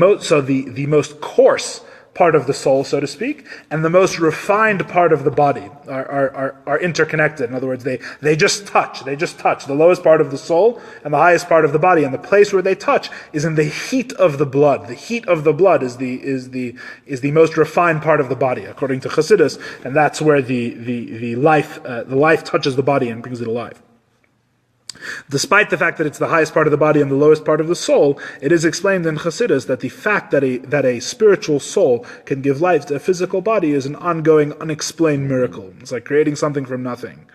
Speaker 1: most coarse part of the soul, so to speak, and the most refined part of the body are interconnected. In other words, they just touch. The lowest part of the soul and the highest part of the body, and the place where they touch is in the heat of the blood. The heat of the blood is the most refined part of the body, according to Chassidus, and that's where the life touches the body and brings it alive. Despite the fact that it's the highest part of the body and the lowest part of the soul, it is explained in Chassidus that the fact that a spiritual soul can give life to a physical body is an ongoing, unexplained miracle. It's like creating something from nothing.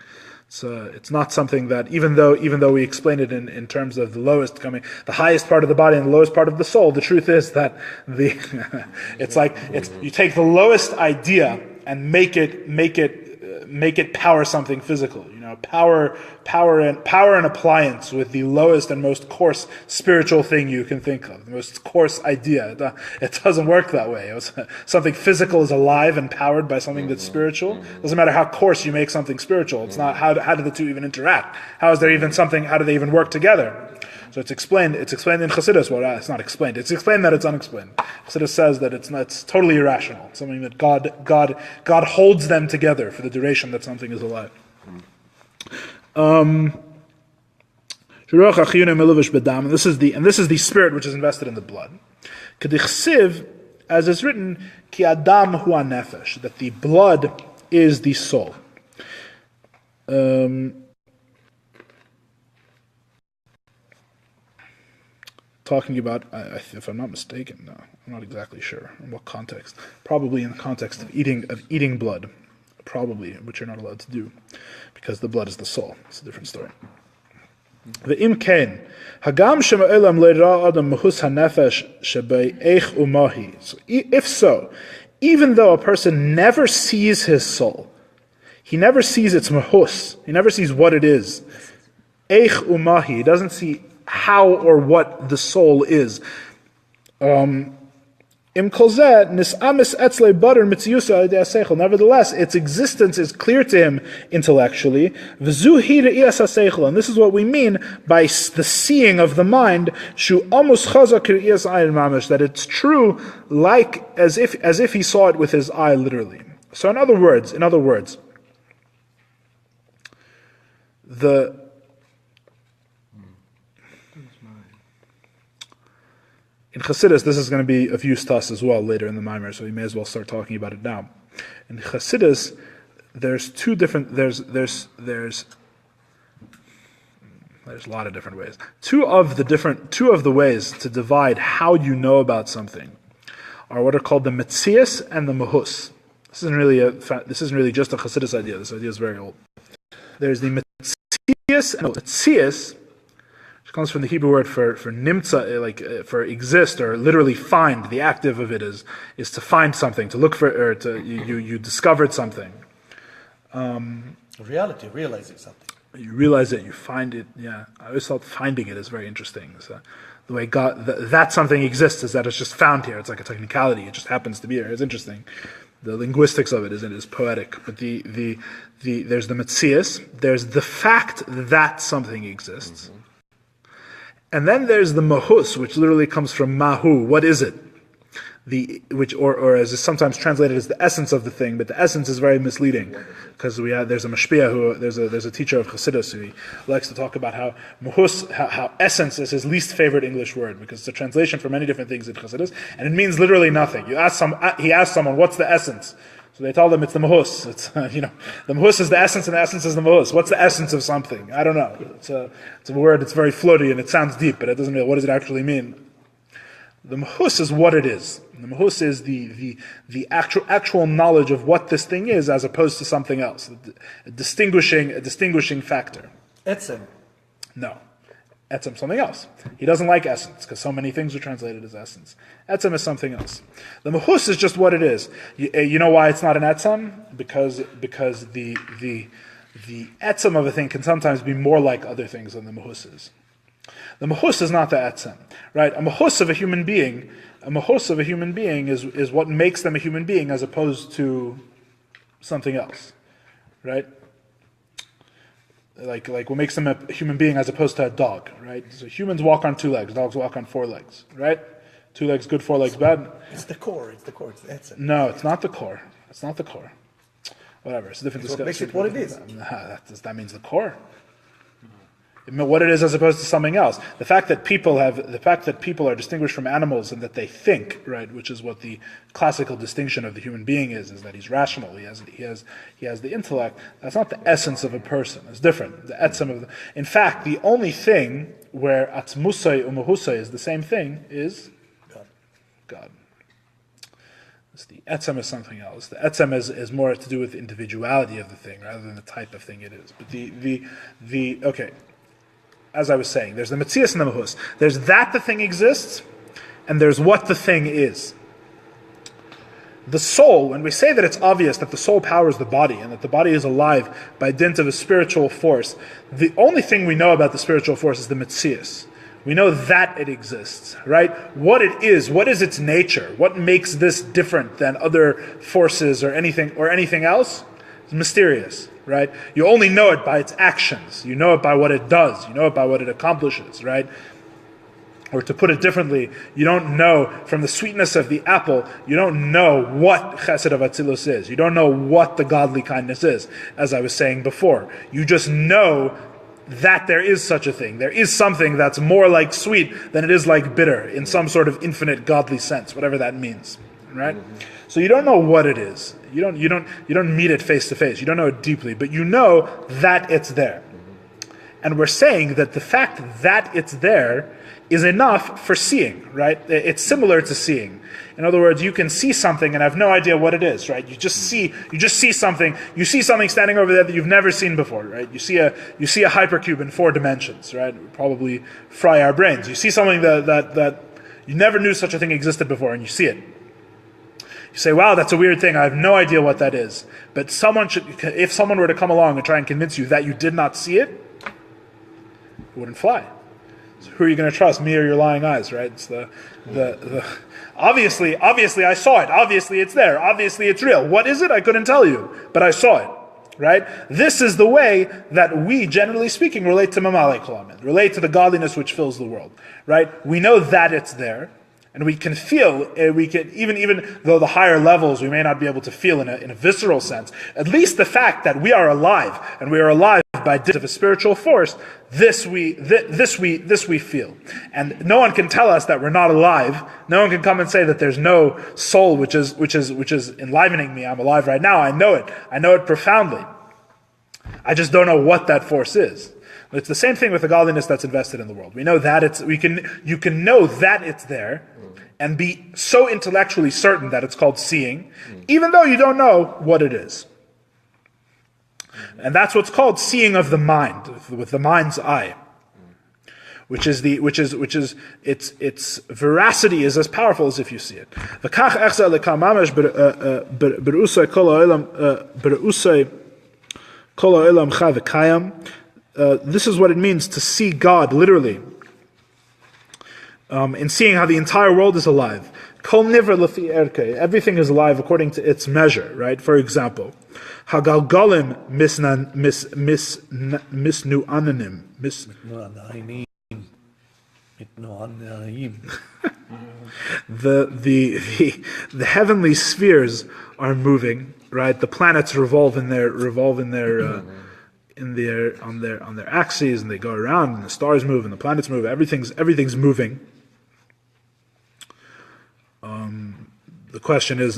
Speaker 1: It's not something that, even though we explain it in terms of the highest part of the body and the lowest part of the soul, the truth is that you take the lowest idea and make it power something physical. Power an appliance with the lowest and most coarse spiritual thing you can think of, the most coarse idea. It doesn't work that way. Something physical is alive and powered by something that's spiritual. It doesn't matter how coarse you make something spiritual. It's not how do the two even interact? How do they even work together? So it's explained in Chassidus. Well, it's not explained. It's explained that it's unexplained. Chassidus says that it's totally irrational. Something that God holds them together for the duration that something is alive. And this is the spirit which is invested in the blood. K'dichsiv, as is written, ki adam hu nefesh, that the blood is the soul. Talking about, if I'm not mistaken, no, I'm not exactly sure in what context. Probably in the context of eating blood, probably, which you're not allowed to do, because the blood is the soul. It's a different story. Ve'im kain, hagam shema elam le'ra adam mahus hanefesh shebei eich umahi. So if so, even though a person never sees his soul, he never sees its mahus, he never sees what it is. Eich umahi, he doesn't see how or what the soul is. Nevertheless, its existence is clear to him intellectually. And this is what we mean by the seeing of the mind, that it's true, like as if he saw it with his eye, literally. So in other words, in Chassidus, this is going to be of use to us as well later in the Maimer, so we may as well start talking about it now. In Chassidus, there's a lot of different ways. Two of the ways to divide how you know about something are what are called the Metzias and the Mahus. This isn't really just a Chassidus idea. This idea is very old. There's the Metzias and the Metzias, which comes from the Hebrew word for nimtza, for exist, or literally find. The active of it is to find something, to look for, or you discovered something.
Speaker 3: Reality, realizing something.
Speaker 1: You realize it, you find it. Yeah, I always thought finding it is very interesting. So the way that something exists is that it's just found here. It's like a technicality. It just happens to be here. It's interesting. The linguistics of it is poetic. But there's the metzias. There's the fact that something exists. Mm-hmm. And then there's the mahus, which literally comes from mahu. What is it? Or as is sometimes translated as the essence of the thing, but the essence is very misleading, because there's a mashpia there's a teacher of Chassidus who likes to talk about how mahus, how essence is his least favorite English word, because it's a translation for many different things in Chassidus, and it means literally nothing. He asks someone, what's the essence? So they tell them it's the mahus. It's the mahus is the essence, and the essence is the mahus. What's the essence of something? I don't know. It's a word. It's very floaty and it sounds deep, but it doesn't mean what does it actually mean. The mahus is what it is. The mahus is the actual knowledge of what this thing is, as opposed to something else. A distinguishing factor.
Speaker 3: Etzem.
Speaker 1: No. Etzem, something else. He doesn't like essence, because so many things are translated as essence. Etzem is something else. The mahus is just what it is. You know why it's not an etzem? Because the etzem of a thing can sometimes be more like other things than the mahus is. The mahus is not the etzem, right? A mahus of a human being is what makes them a human being as opposed to something else, right? Like what makes them a human being as opposed to a dog, right? So humans walk on 2 legs, dogs walk on 4 legs, right? 2 legs good, 4 legs bad.
Speaker 3: It's the core. It's the etzem.
Speaker 1: No, it's not the core. It's not the core. Whatever. It's a different discussion.
Speaker 3: What makes it what it is?
Speaker 1: That means the core. What it is as opposed to something else. The fact that people are distinguished from animals and that they think, right, which is what the classical distinction of the human being is that he's rational. He has the intellect. That's not the essence of a person. It's different. The etzem of in fact, the only thing where atzmusay umahusay is the same thing is God. The etzem is something else. The etzem is more to do with the individuality of the thing rather than the type of thing it is. But okay. As I was saying, there's the metzias and the mahus. There's that the thing exists, and there's what the thing is. The soul, when we say that it's obvious that the soul powers the body, and that the body is alive by dint of a spiritual force, the only thing we know about the spiritual force is the metzias. We know that it exists, right? What it is, what is its nature? What makes this different than other forces or anything else? It's mysterious. Right? You only know it by its actions. You know it by what it does. You know it by what it accomplishes, right? Or to put it differently, you don't know from the sweetness of the apple, you don't know what chesed of Atzilus is. You don't know what the godly kindness is, as I was saying before. You just know that there is such a thing. There is something that's more like sweet than it is like bitter, in some sort of infinite godly sense, whatever that means, right? So you don't know what it is. You don't meet it face to face. You don't know it deeply, but you know that it's there. And we're saying that the fact that it's there is enough for seeing, right? It's similar to seeing. In other words, you can see something and have no idea what it is, right? You just see something. You see something standing over there that you've never seen before, right? You see a hypercube in 4 dimensions, right? It would probably fry our brains. You see something that you never knew such a thing existed before, and you see it. You say, wow, that's a weird thing. I have no idea what that is. But if someone were to come along and try and convince you that you did not see it, it wouldn't fly. So who are you going to trust, me or your lying eyes, right? It's the obviously I saw it. Obviously it's there. Obviously it's real. What is it? I couldn't tell you, but I saw it, right? This is the way that we, generally speaking, relate to Mamalei Kolamin, relate to the godliness which fills the world, right? We know that it's there. And we can feel, even though the higher levels we may not be able to feel in a visceral sense, at least the fact that we are alive, and we are alive by dint of a spiritual force, this we feel. And no one can tell us that we're not alive. No one can come and say that there's no soul which is enlivening me. I'm alive right now. I know it profoundly. I just don't know what that force is. It's the same thing with the godliness that's invested in the world. We know that you can know that it's there, and be so intellectually certain that it's called seeing, even though you don't know what it is. And that's what's called seeing of the mind, with the mind's eye. Which is its veracity is as powerful as if you see it. This is what it means to see God literally. In seeing how the entire world is alive. Kol nivra lefi erkei. Everything is alive according to its measure, right? For example, hagalgalim misnu'ananim. The heavenly spheres are moving, right? The planets revolve in their on their axes, and they go around, and the stars move, and the planets move. Everything's moving. The question is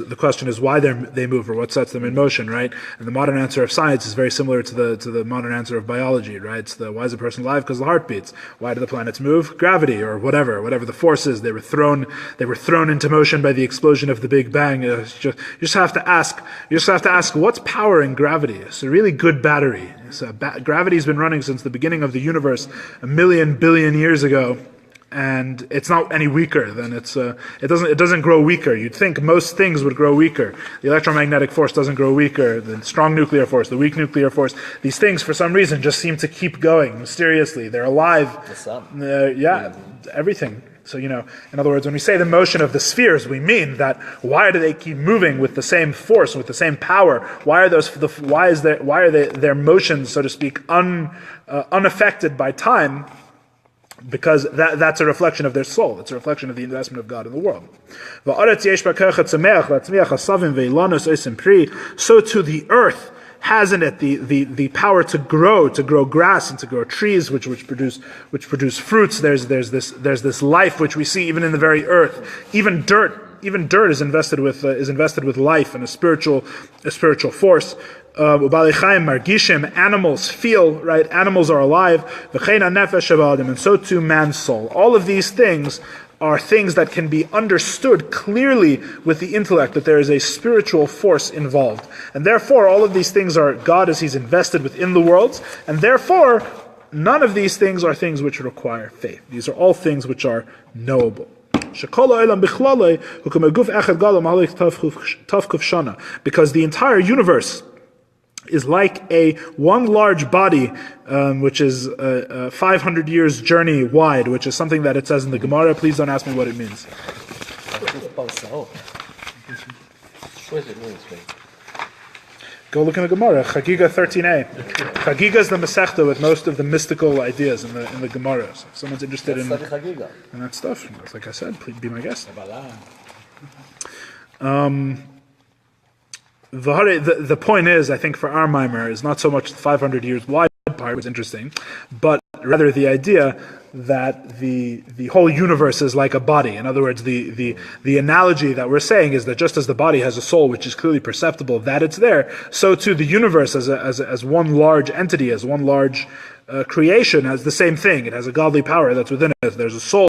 Speaker 1: why they move, or what sets them in motion, right? And the modern answer of science is very similar to the modern answer of biology, right? It's why is a person alive? Because the heart beats. Why do the planets move? Gravity, or whatever the force is. They were thrown into motion by the explosion of the Big Bang. You just have to ask what's powering gravity? It's a really good battery. Gravity's been running since the beginning of the universe, 1 million billion years ago. and it's not any weaker than it doesn't grow weaker. You'd think most things would grow weaker. The electromagnetic force doesn't grow weaker. The strong nuclear force, the weak nuclear force. These things, for some reason, just seem to keep going mysteriously. They're alive.
Speaker 3: The sun.
Speaker 1: Everything. So, in other words, when we say the motion of the spheres, we mean that why do they keep moving with the same force, with the same power? Why are their motions, so to speak, unaffected by time? Because that's a reflection of their soul. It's a reflection of the investment of God in the world. So too the earth has in it the power to grow grass and to grow trees which produce fruits. There's this life which we see even in the very earth. Even dirt is invested with life and a spiritual force. Animals feel, right? Animals are alive. And so too man's soul. All of these things are things that can be understood clearly with the intellect, that there is a spiritual force involved. And therefore, all of these things are God as He's invested within the worlds, and therefore, none of these things are things which require faith. These are all things which are knowable. Because the entire universe is like one large body, which is 500 years journey wide, which is something that it says in the Gemara. Please don't ask me what it means. Go look in the Gemara, Chagiga 13a. Chagiga is the Masechta with most of the mystical ideas in the Gemara. So if someone's interested in that stuff, like I said, please be my guest. The point is, I think for our mimer, is not so much the 500 years wide part, which is interesting, but rather the idea that the whole universe is like a body. In other words, the analogy that we're saying is that just as the body has a soul which is clearly perceptible, that it's there, so too the universe as one large entity, as one large creation, has the same thing. It has a godly power that's within it. There's a soul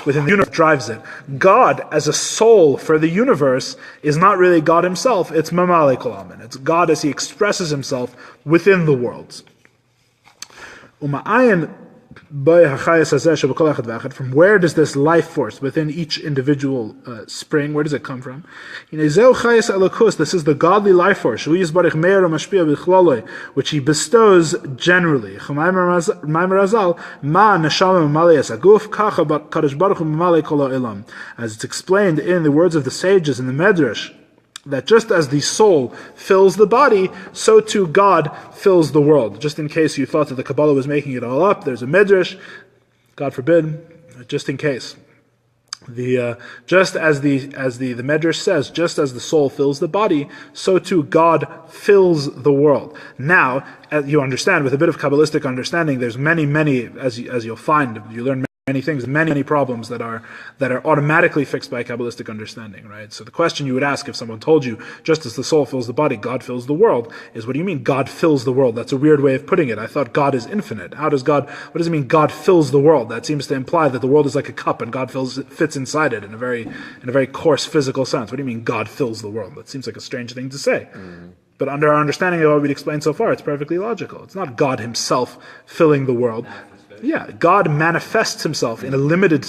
Speaker 1: within the universe that drives it. God as a soul for the universe is not really God Himself. It's Mamale Kolamin. It's God as He expresses Himself within the worlds. From where does this life force within each individual spring, where does it come from? This is the godly life force, which He bestows generally. As it's explained in the words of the sages in the Medrash, that just as the soul fills the body, so too God fills the world. Just in case you thought that the Kabbalah was making it all up, there's a Midrash, God forbid, just in case. Just as the Medrash says, just as the soul fills the body, so too God fills the world. Now, as you understand, with a bit of Kabbalistic understanding, there's many, as you'll find, you learn many things, many problems that are automatically fixed by Kabbalistic understanding, right? So the question you would ask if someone told you, just as the soul fills the body, God fills the world, is what do you mean God fills the world? That's a weird way of putting it. I thought God is infinite. What does it mean God fills the world? That seems to imply that the world is like a cup and God fits inside it in a very coarse physical sense. What do you mean God fills the world? That seems like a strange thing to say. But under our understanding of what we'd explained so far, it's perfectly logical. It's not God Himself filling the world. Yeah, God manifests Himself in a limited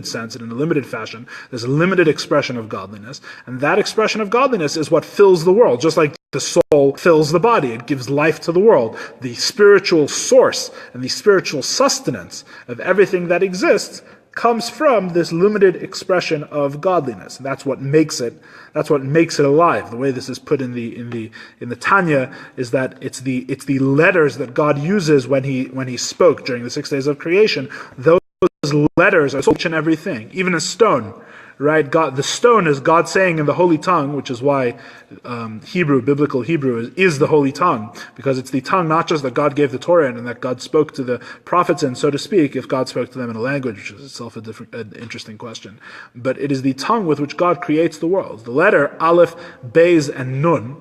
Speaker 1: sense and in a limited fashion. There's a limited expression of godliness, and that expression of godliness is what fills the world. Just like the soul fills the body, it gives life to the world. The spiritual source and the spiritual sustenance of everything that exists comes from this limited expression of godliness. And that's what makes it alive. The way this is put in the Tanya is that it's the letters that God uses when he spoke during the 6 days of creation. Those letters are each and everything, even a stone. Right, the stone is God saying in the holy tongue, which is why biblical Hebrew is the holy tongue, because it's the tongue not just that God gave the Torah in and that God spoke to the prophets in, so to speak, if God spoke to them in a language, which is itself an interesting question. But it is the tongue with which God creates the world. The letter Aleph, Beis, and Nun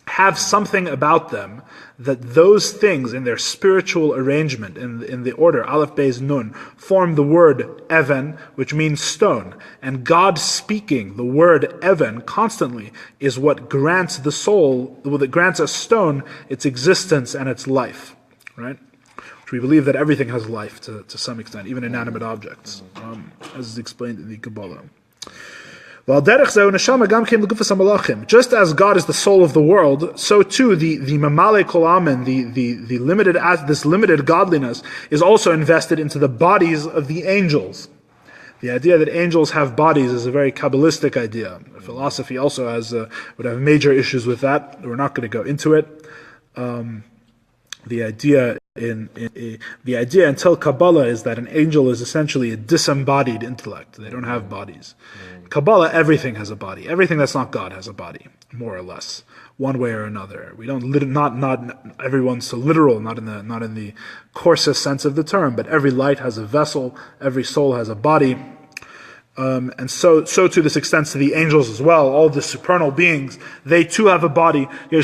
Speaker 1: have something about them that those things in their spiritual arrangement, in the order Aleph, Beis, Nun, form the word Even, which means stone. And God speaking the word Even constantly is what grants the soul, that grants a stone its existence and its life. Right? We believe that everything has life to some extent, even inanimate objects, as is explained in the Kabbalah. Just as God is the soul of the world, so too the mamale kolamen, the limited, this limited godliness, is also invested into the bodies of the angels. The idea that angels have bodies is a very Kabbalistic idea. Philosophy also would have major issues with that. We're not going to go into it. The idea until Kabbalah is that an angel is essentially a disembodied intellect. They don't have bodies. Kabbalah, everything has a body. Everything that's not God has a body, more or less, one way or another. We don't not everyone's so literal, not in the coarsest sense of the term, but every light has a vessel, every soul has a body. And so to this extends to the angels as well. All the supernal beings, they too have a body. They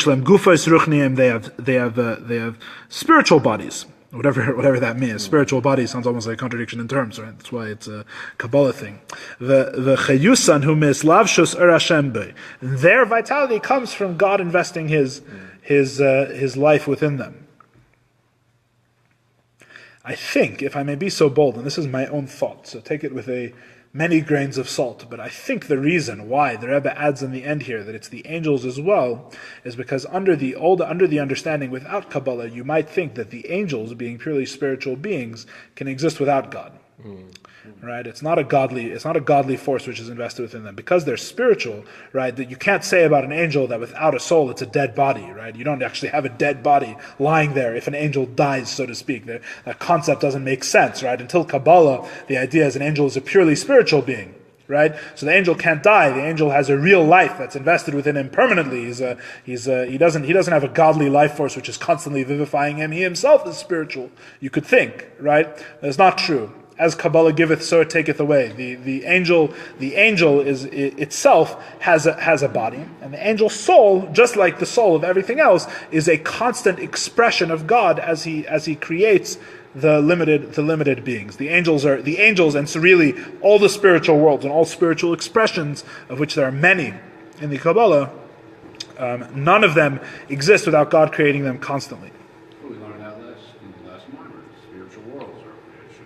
Speaker 1: have spiritual bodies, whatever that means. Spiritual body sounds almost like a contradiction in terms, right? That's why it's a Kabbalah thing. Their vitality comes from God investing His life within them. I think, if I may be so bold, and this is my own thought, so take it with many grains of salt, but I think the reason why the Rebbe adds in the end here that it's the angels as well is because under the understanding without Kabbalah, you might think that the angels, being purely spiritual beings, can exist without God. Right? It's not a godly force which is invested within them. Because they're spiritual, right, that you can't say about an angel that without a soul it's a dead body, right? You don't actually have a dead body lying there if an angel dies, so to speak. That concept doesn't make sense, right? Until Kabbalah, the idea is an angel is a purely spiritual being, right? So the angel can't die. The angel has a real life that's invested within him permanently. He doesn't have a godly life force which is constantly vivifying him. He himself is spiritual. You could think, right? That's not true. As Kabbalah giveth, so it taketh away. The angel itself has a body, and the angel's soul, just like the soul of everything else, is a constant expression of God as he creates the limited beings. The angels, and so really all the spiritual worlds and all spiritual expressions, of which there are many in the Kabbalah, none of them exist without God creating them constantly.
Speaker 4: We learned how this in the last Mimer. Spiritual worlds are creation.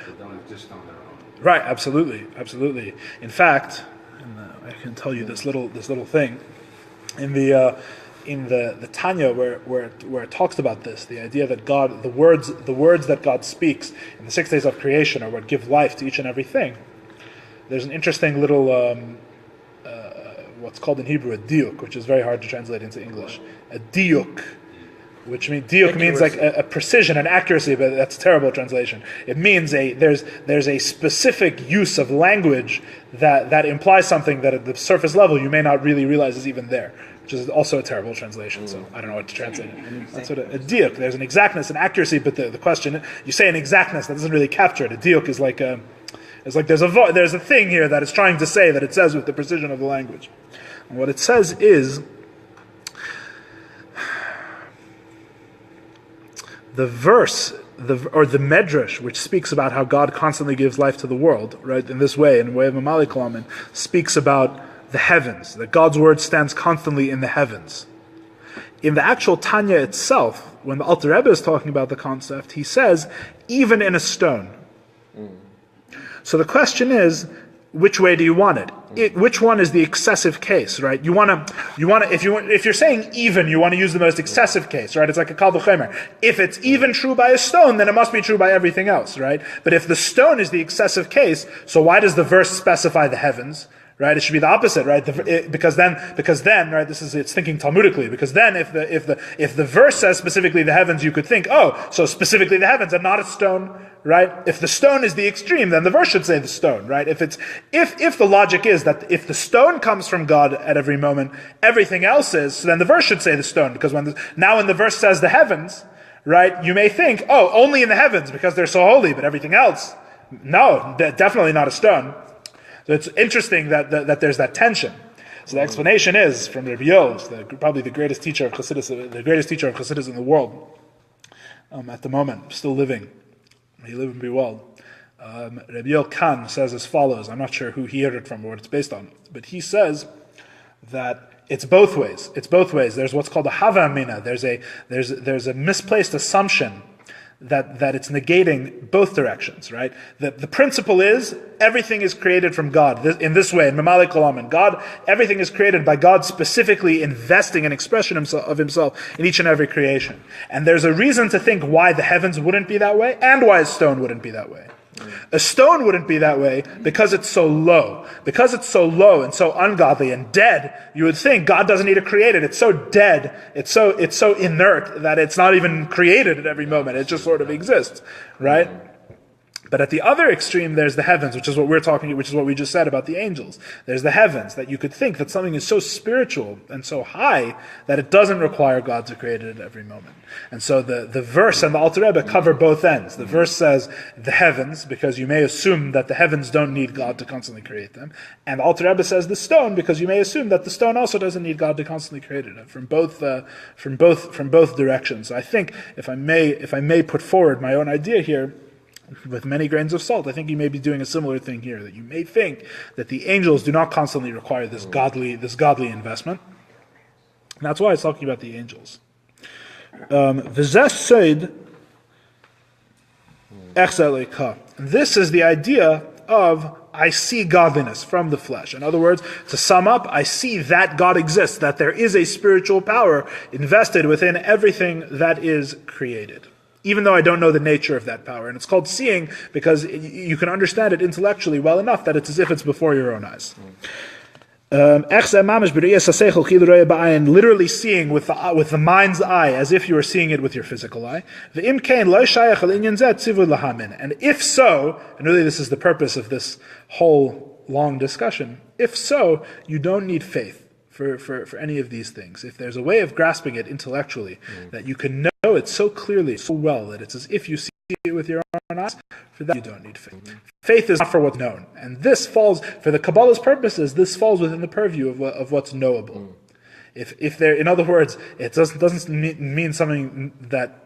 Speaker 4: They don't exist on their own.
Speaker 1: Right, absolutely. In fact, I can tell you this little thing in the Tanya where it talks about this, the idea that God, the words that God speaks in the 6 days of creation are what give life to each and everything. There's an interesting little what's called in Hebrew a diuk, which is very hard to translate into English. A diuk. Which means diuk means like a precision, an accuracy, but that's a terrible translation. It means there's a specific use of language that implies something that at the surface level you may not really realize is even there, which is also a terrible translation. So I don't know what to translate it. That's what a diuk. There's an exactness, an accuracy, but the question, you say an exactness that doesn't really capture it. A diuk is like there's a thing here that it's trying to say that it says with the precision of the language. And what it says is, the verse, or the medrash, which speaks about how God constantly gives life to the world, right, in this way, in the way of Mamali Kalaman, speaks about the heavens, that God's word stands constantly in the heavens. In the actual Tanya itself, when the Alter Rebbe is talking about the concept, he says, even in a stone. So the question is, which way do you want it? Which one is the excessive case, right? You want to, if you're saying even, you want to use the most excessive case, right? It's like a kal v'chomer. If it's even true by a stone, then it must be true by everything else, right? But if the stone is the excessive case, so why does the verse specify the heavens? Right, it should be the opposite, right? Because then, right? It's thinking Talmudically. Because then, if the verse says specifically the heavens, you could think, so specifically the heavens and not a stone, right? If the stone is the extreme, then the verse should say the stone, right? If the logic is that if the stone comes from God at every moment, everything else is, so then the verse should say the stone. Because when the verse says the heavens, right? You may think, only in the heavens because they're so holy, but everything else, no, definitely not a stone. So it's interesting that there's that tension. So the explanation is from Rabbi Yov, probably the greatest teacher of Chassidus in the world at the moment, still living. He lived and be well. Rabbi Yov Khan says as follows. I'm not sure who he heard it from or what it's based on, but he says that it's both ways. There's what's called a hava amina. There's a misplaced assumption that it's negating both directions, right? The principle is everything is created from God in this way, in Mamalik Kolaman. God, everything is created by God specifically investing an expression of himself in each and every creation. And there's a reason to think why the heavens wouldn't be that way and why a stone wouldn't be that way. A stone wouldn't be that way because it's so low. Because it's so low and so ungodly and dead, you would think God doesn't need to create it. It's so dead, it's so inert that it's not even created at every moment. It just sort of exists, right? But at the other extreme, there's the heavens, which is what we just said about the angels. There's the heavens, that you could think that something is so spiritual and so high that it doesn't require God to create it at every moment. And so the verse and the Alter Rebbe cover both ends. The verse says the heavens, because you may assume that the heavens don't need God to constantly create them. And the Alter Rebbe says the stone, because you may assume that the stone also doesn't need God to constantly create it. From both directions. So I think if I may put forward my own idea here, with many grains of salt, I think you may be doing a similar thing here, that you may think that the angels do not constantly require this godly investment. And that's why it's talking about the angels. This is the idea of I see godliness from the flesh. In other words, to sum up, I see that God exists, that there is a spiritual power invested within everything that is created, even though I don't know the nature of that power. And it's called seeing because you can understand it intellectually well enough that it's as if it's before your own eyes. Literally seeing with the mind's eye, as if you were seeing it with your physical eye. And if so, and really this is the purpose of this whole long discussion, if so, you don't need faith for any of these things. If there's a way of grasping it intellectually, that you can know it so clearly, so well, that it's as if you see it with your own eyes, for that you don't need faith. Faith is not for what's known. And this falls, for the Kabbalah's purposes, this falls within the purview of what's knowable. If there, in other words, it doesn't mean something that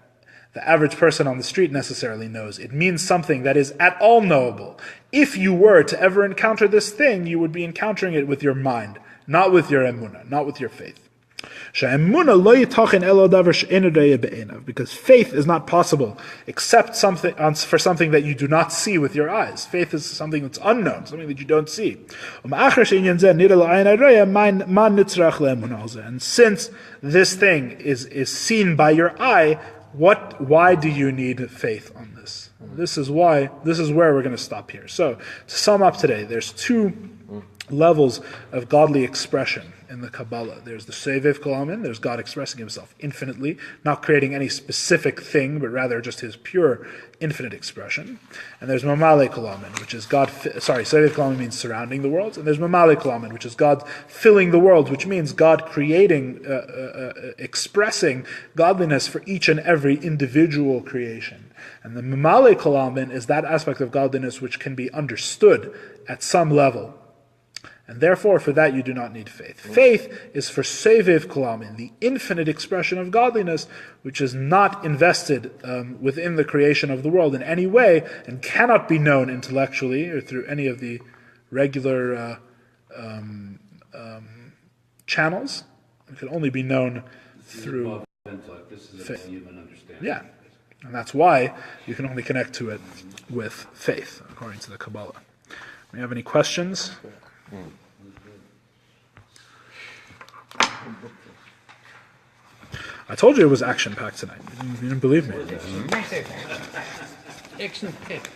Speaker 1: the average person on the street necessarily knows. It means something that is at all knowable. If you were to ever encounter this thing, you would be encountering it with your mind, not with your emunah, not with your faith. Because faith is not possible except for something that you do not see with your eyes. Faith is something that's unknown, something that you don't see. And since this thing is seen by your eye, why do you need faith on this? This is where we're going to stop here. So, to sum up today, there's two levels of godly expression in the Kabbalah. There's the Seviv Kolamin, there's God expressing himself infinitely, not creating any specific thing, but rather just his pure infinite expression. And there's Mamale Kolamin, which is God, Seviv Kolamin means surrounding the worlds, and there's Mamale Kolamin, which is God filling the world, which means God creating, expressing godliness for each and every individual creation. And the Mamale Kolamin is that aspect of godliness which can be understood at some level. And therefore, for that, you do not need faith. Faith is for Seviv Kolamin, the infinite expression of godliness, which is not invested within the creation of the world in any way, and cannot be known intellectually or through any of the regular channels. It can only be known through faith. Yeah, and that's why you can only connect to it with faith, according to the Kabbalah. Do you have any questions? I told you it was action-packed tonight. You didn't believe me.
Speaker 2: Action-packed.